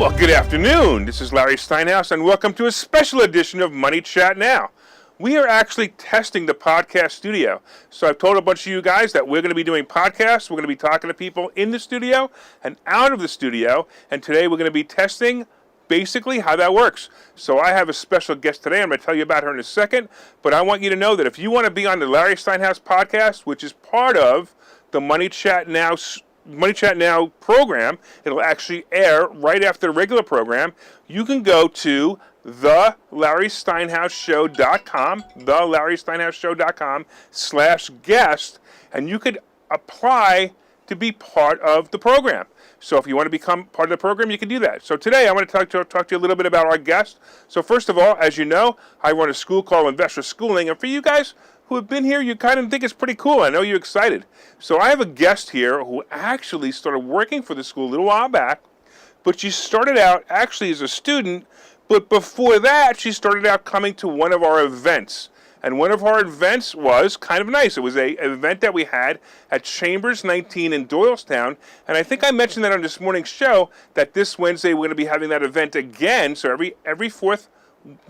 Well, good afternoon. This is Larry Steinhouse, and welcome to a special edition of Money Chat Now. We are actually testing the podcast studio. So I've told a bunch of you guys that we're going to be doing podcasts. We're going to be talking to people in the studio and out of the studio. And today we're going to be testing basically how that works. So I have a special guest today. I'm going to tell you about her in a second. But I want you to know that if you want to be on the Larry Steinhouse podcast, which is part of the Money Chat Now program, it'll actually air right after the regular program. You can go to thelarrysteinhouseshow.com/guest, and you could apply to be part of the program. So if you want to become part of the program, you can do that. So today I want to talk to you a little bit about our guest. So first of all, as you know, I run a school called Investor Schooling, and for you guys who have been here, you kind of think it's pretty cool. I know you're excited. So I have a guest here who actually started working for the school a little while back, but she started out actually as a student, but before that, she started out coming to one of our events. And one of our events was kind of nice. It was an event that we had at Chambers 19 in Doylestown. And I think I mentioned that on this morning's show, that this Wednesday we're going to be having that event again. So every fourth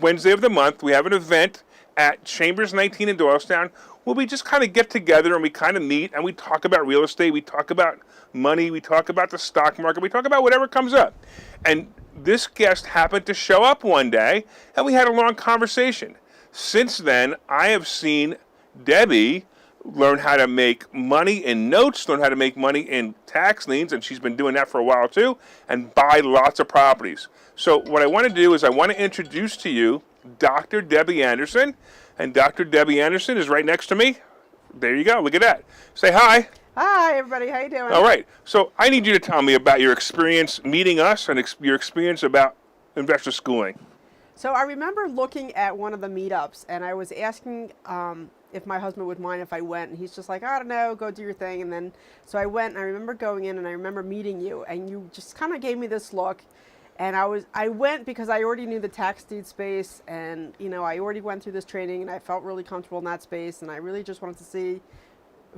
Wednesday of the month, we have an event at Chambers 19 in Doylestown, where we just kind of get together and we kind of meet and we talk about real estate, we talk about money, we talk about the stock market, we talk about whatever comes up. And this guest happened to show up one day and we had a long conversation. Since then, I have seen Debbie learn how to make money in notes, learn how to make money in tax liens, and she's been doing that for a while too, and buy lots of properties. So what I want to do is I want to introduce to you Dr. Debbie Anderson, and Dr. Debbie Anderson is right next to me. There you go. Look at that. Say hi. Hi, everybody. How you doing? All right. So I need you to tell me about your experience meeting us and your experience about investor schooling. So I remember looking at one of the meetups, and I was asking if my husband would mind if I went, and he's just like, I don't know, go do your thing. And then, so I went, and I remember going in, and I remember meeting you, and you just kind of gave me this look. And I went because I already knew the tax deed space, and I already went through this training, and I felt really comfortable in that space, and I really just wanted to see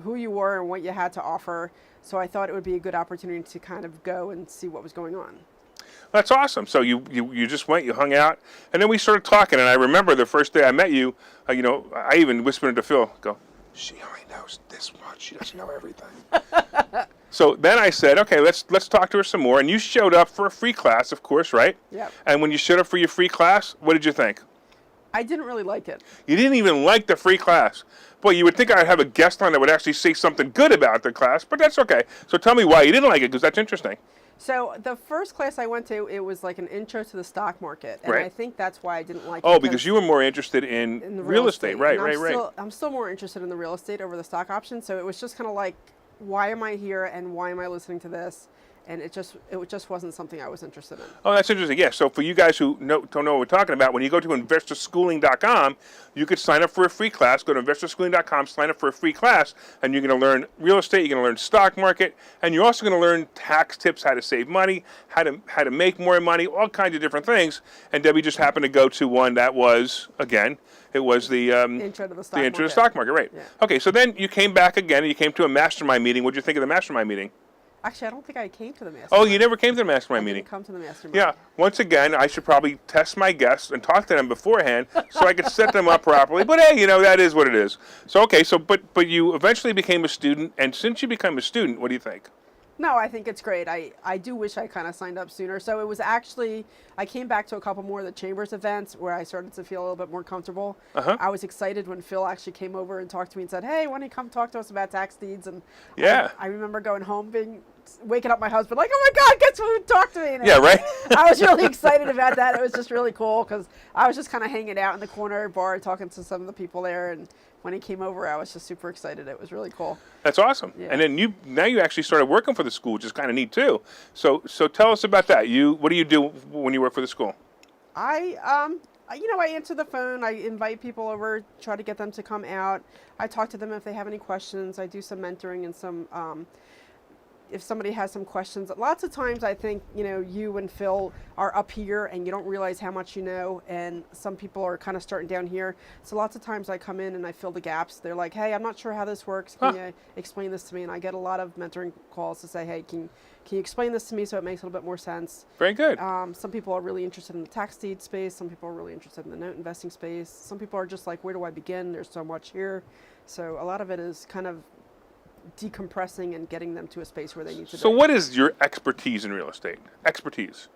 who you were and what you had to offer. So I thought it would be a good opportunity to kind of go and see what was going on. That's awesome. So you just went, you hung out, and then we started talking. And I remember the first day I met you, I even whispered to Phil, she only knows this much. She doesn't know everything. So then I said, okay, let's talk to her some more. And you showed up for a free class, of course, right? Yeah. And when you showed up for your free class, what did you think? I didn't really like it. You didn't even like the free class. Boy, you would think I'd have a guest on that would actually say something good about the class, but that's okay. So tell me why you didn't like it, because that's interesting. So the first class I went to, it was like an intro to the stock market, and right. I think that's why I didn't like it. Oh, because you were more interested in the real estate. Right. I'm still more interested in the real estate over the stock option, so it was just kind of like, why am I here and why am I listening to this? And it just wasn't something I was interested in. Oh, that's interesting. Yeah. So for you guys who don't know what we're talking about, when you go to investorschooling.com, you could sign up for a free class. Go to investorschooling.com, sign up for a free class, and you're going to learn real estate. You're going to learn stock market, and you're also going to learn tax tips, how to save money, how to make more money, all kinds of different things. And Debbie just happened to go to one that was, again, it was the intro to the stock market, right? Yeah. Okay. So then you came back again, and you came to a mastermind meeting. What did you think of the mastermind meeting? Actually, I don't think I came to the mastermind. Oh, you never came to the mastermind meeting? I didn't come to the mastermind. Yeah. Once again, I should probably test my guests and talk to them beforehand so I could set them up properly. But hey, that is what it is. So okay, but you eventually became a student, and since you became a student, what do you think? No, I think it's great. I do wish I kind of signed up sooner. So it was actually, I came back to a couple more of the Chambers events where I started to feel a little bit more comfortable. Uh-huh. I was excited when Phil actually came over and talked to me and said, hey, why don't you come talk to us about tax deeds? And yeah. I remember going home waking up my husband like, oh my God, guess who talked to me? And yeah, right? I was really excited about that. It was just really cool because I was just kind of hanging out in the corner bar talking to some of the people there, and when he came over, I was just super excited. It was really cool. That's awesome. Yeah. And then now you actually started working for the school, which is kind of neat too. So tell us about that. What do you do when you work for the school? I answer the phone. I invite people over, try to get them to come out. I talk to them if they have any questions. I do some mentoring and some if somebody has some questions. Lots of times I think, you and Phil are up here and you don't realize how much you know, and some people are kind of starting down here. So lots of times I come in and I fill the gaps. They're like, hey, I'm not sure how this works. Can you explain this to me? And I get a lot of mentoring calls to say, hey, can you explain this to me so it makes a little bit more sense? Very good. Some people are really interested in the tax deed space. Some people are really interested in the note investing space. Some people are just like, where do I begin? There's so much here. So a lot of it is kind of decompressing and getting them to a space where they need to be. So what is your expertise in real estate? Expertise.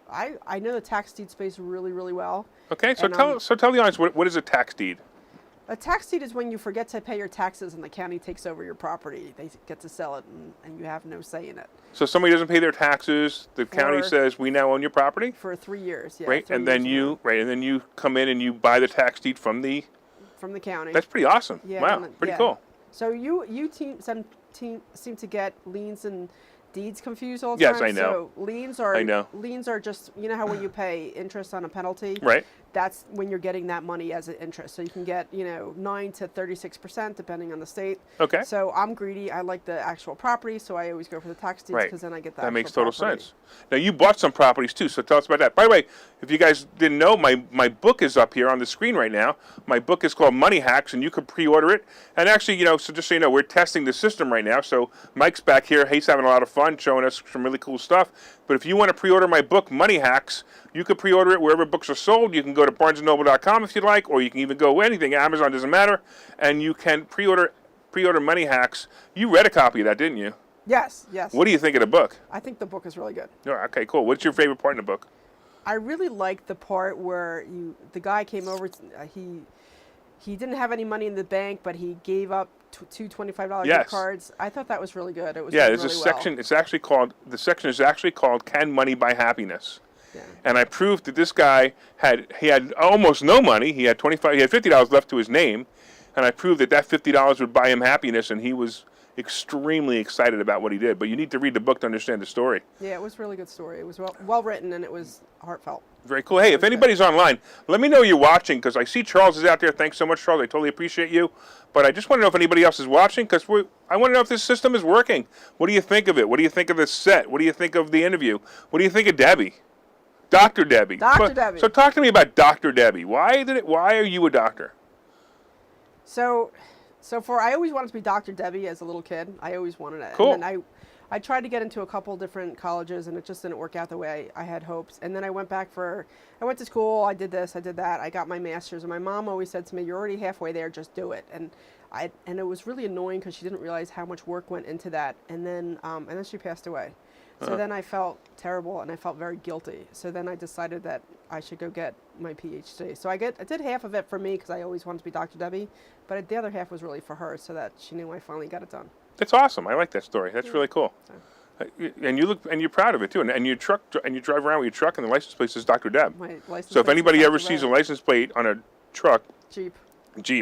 I know the tax deed space really, really well. Okay, so tell the audience, what is a tax deed? A tax deed is when you forget to pay your taxes and the county takes over your property. They get to sell it and you have no say in it. So somebody doesn't pay their taxes, the county says, we now own your property? For 3 years, yeah. Right, and then you come in and you buy the tax deed from the county. That's pretty awesome. Yeah, wow, pretty cool. So you seem to get liens and deeds confused all the time. Yes, I know. So liens are just, how when you pay interest on a penalty. Right. That's when you're getting that money as an interest. So you can get, 9 to 36% depending on the state. Okay. So I'm greedy. I like the actual property, so I always go for the tax deeds because then I get that makes total sense. Now you bought some properties too, so tell us about that. By the way, if you guys didn't know, my book is up here on the screen right now. My book is called Money Hacks, and you can pre-order it. And actually, so just so you know, we're testing the system right now. So Mike's back here. He's having a lot of fun showing us some really cool stuff. But if you want to pre-order my book, Money Hacks, you can pre-order it wherever books are sold. You can go to barnesandnoble.com if you'd like, or you can even go anything. Amazon, doesn't matter. And you can pre-order Money Hacks. You read a copy of that, didn't you? Yes. What do you think of the book? I think the book is really good. Oh, okay, cool. What's your favorite part in the book? I really like the part where the guy came over. He didn't have any money in the bank, but he gave up two $25 gift cards. I thought that was really good. It was there's a section. Well. It's actually called "Can Money Buy Happiness?" Yeah. And I proved that this guy had almost no money. He had $50 left to his name, and I proved that $50 would buy him happiness, and he was extremely excited about what he did. But you need to read the book to understand the story. Yeah, it was a really good story. It was well written, and it was heartfelt. Very cool. Hey, if anybody's online, let me know you're watching, because I see Charles is out there. Thanks so much, Charles. I totally appreciate you. But I just want to know if anybody else is watching, because I want to know if this system is working. What do you think of it? What do you think of the set? What do you think of the interview? What do you think of Debbie? Dr. Debbie. Dr. Debbie. So talk to me about Dr. Debbie. Why are you a doctor? So I always wanted to be Dr. Debbie as a little kid. I always wanted it. Cool. And then I tried to get into a couple different colleges, and it just didn't work out the way I had hopes. And then I went to school, I did this, I did that, I got my master's, and my mom always said to me, you're already halfway there, just do it. And it was really annoying because she didn't realize how much work went into that. And then she passed away. So then I felt terrible, and I felt very guilty. So then I decided that I should go get my PhD. So I did half of it for me because I always wanted to be Dr. Debbie, but the other half was really for her, so that she knew I finally got it done. That's awesome. I like that story. That's really cool. And you're proud of it too. And you drive around with your truck, and the license plate says Dr. Deb. My license so if plate anybody says ever Dr. sees a Deb. license plate on a truck, Jeep,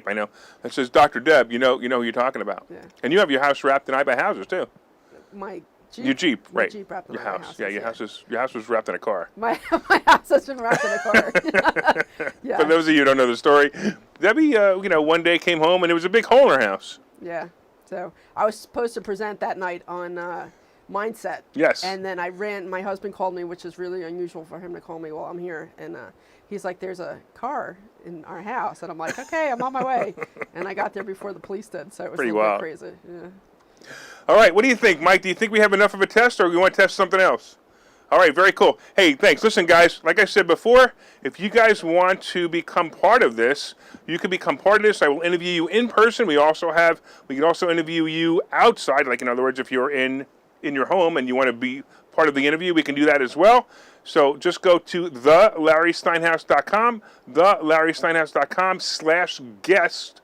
I know, that says Dr. Deb, you know who you're talking about. Yeah. And you have your house wrapped in I-Buy houses too. My Jeep. Your Jeep, right? Jeep wrapped in your I-Buy house. houses, Yeah, your house was wrapped in a car. My house has been wrapped in a car. Yeah. For those of you who don't know the story, Debbie, one day came home and there was a big hole in her house. Yeah. So I was supposed to present that night on Mindset. Yes. And then my husband called me, which is really unusual for him to call me while I'm here. And he's like, there's a car in our house. And I'm like, okay, I'm on my way. And I got there before the police did. So it was pretty a little wild. bit crazy. Yeah. All right, what do you think, Mike? Do you think we have enough of a test, or do we want to test something else? All right, very cool. Hey, thanks. Listen, guys, like I said before, if you guys want to become part of this, you can become part of this. I will interview you in person. We can also interview you outside. Like, in other words, if you're in your home and you want to be part of the interview, we can do that as well. So just go to thelarrysteinhouse.com, thelarrysteinhouse.com/guest,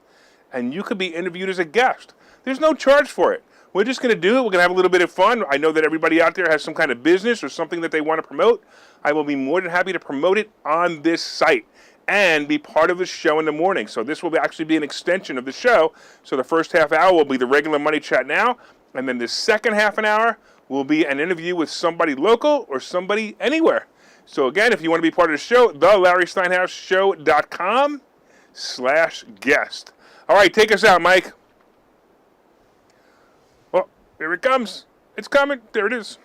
and you could be interviewed as a guest. There's no charge for it. We're just going to do it. We're going to have a little bit of fun. I know that everybody out there has some kind of business or something that they want to promote. I will be more than happy to promote it on this site and be part of the show in the morning. So this will actually be an extension of the show. So the first half hour will be the regular Money Chat Now, and then the second half an hour will be an interview with somebody local or somebody anywhere. So again, if you want to be part of the show, thelarrysteinhouseshow.com/guest. All right, take us out, Mike. Here it comes. It's coming. There it is.